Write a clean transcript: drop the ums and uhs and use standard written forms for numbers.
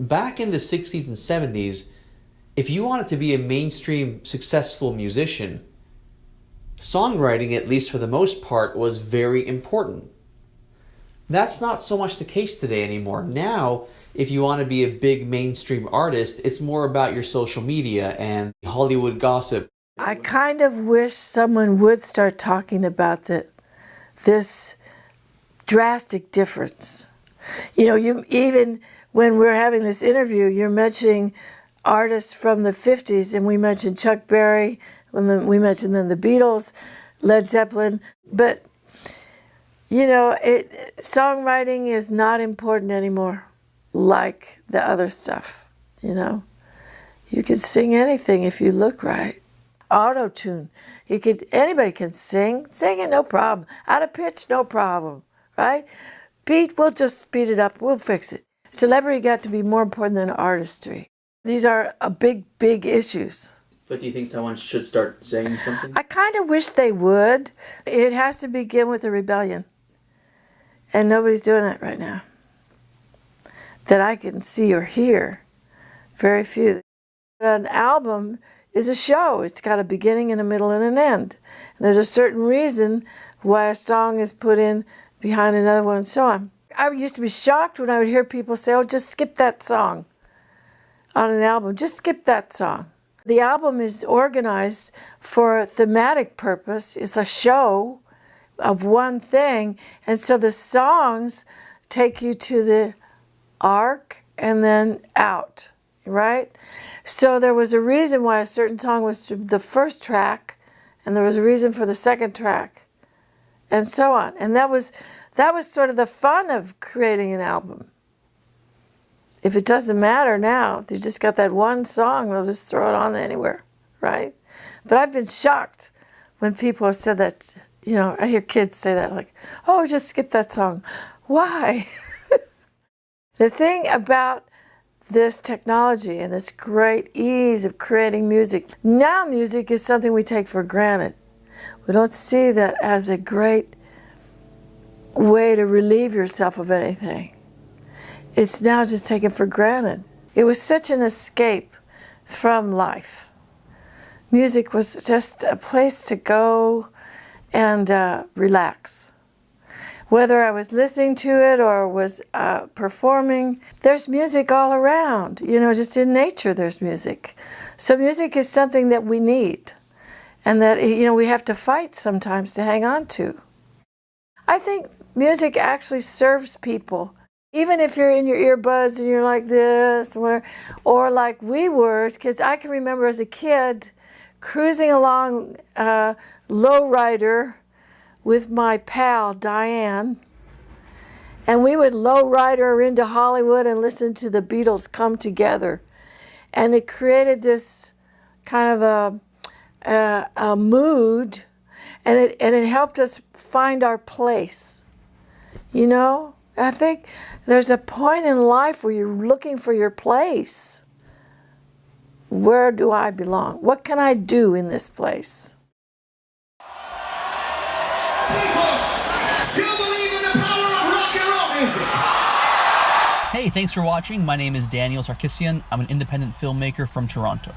back in the 60s and 70s, if you wanted to be a mainstream successful musician, songwriting, at least for the most part, was very important. That's not so much the case today anymore. Now, if you want to be a big mainstream artist, it's more about your social media and Hollywood gossip. I kind of wish someone would start talking about this drastic difference. You know, even when we're having this interview, you're mentioning artists from the 50s, and we mentioned Chuck Berry, we mentioned then the Beatles, Led Zeppelin, but you know, songwriting is not important anymore like the other stuff, you know. You can sing anything if you look right. Auto-tune. Anybody can sing it, no problem. Out of pitch, no problem, right? Beat, we'll just speed it up, we'll fix it. Celebrity got to be more important than artistry. These are big issues. But do you think someone should start saying something? I kind of wish they would. It has to begin with a rebellion. And nobody's doing that right now. That I can see or hear. Very few. An album is a show. It's got a beginning and a middle and an end. And there's a certain reason why a song is put in behind another one and so on. I used to be shocked when I would hear people say, oh, just skip that song on an album. Just skip that song. The album is organized for a thematic purpose. It's a show of one thing, and so the songs take you to the arc and then out, right? So there was a reason why a certain song was the first track, and there was a reason for the second track, and so on. And that was sort of the fun of creating an album. If it doesn't matter now, they just got that one song, they'll just throw it on anywhere, right? But I've been shocked when people have said that. You know, I hear kids say that, like, oh, just skip that song. Why? The thing about this technology and this great ease of creating music, now music is something we take for granted. We don't see that as a great way to relieve yourself of anything. It's now just taken for granted. It was such an escape from life. Music was just a place to go and relax. Whether I was listening to it or was performing, there's music all around. You know, just in nature there's music. So music is something that we need and that, you know, we have to fight sometimes to hang on to. I think music actually serves people. Even if you're in your earbuds and you're like this, or like we were, because I can remember as a kid cruising along lowrider with my pal Diane, and we would lowrider her into Hollywood and listen to the Beatles come together, and it created this kind of a mood, and it helped us find our place. You know, I think there's a point in life where you're looking for your place. Where do I belong? What can I do in this place? People still believe in the power of rock and roll music. Hey, thanks for watching. My name is Daniel Sarkisian. I'm an independent filmmaker from Toronto.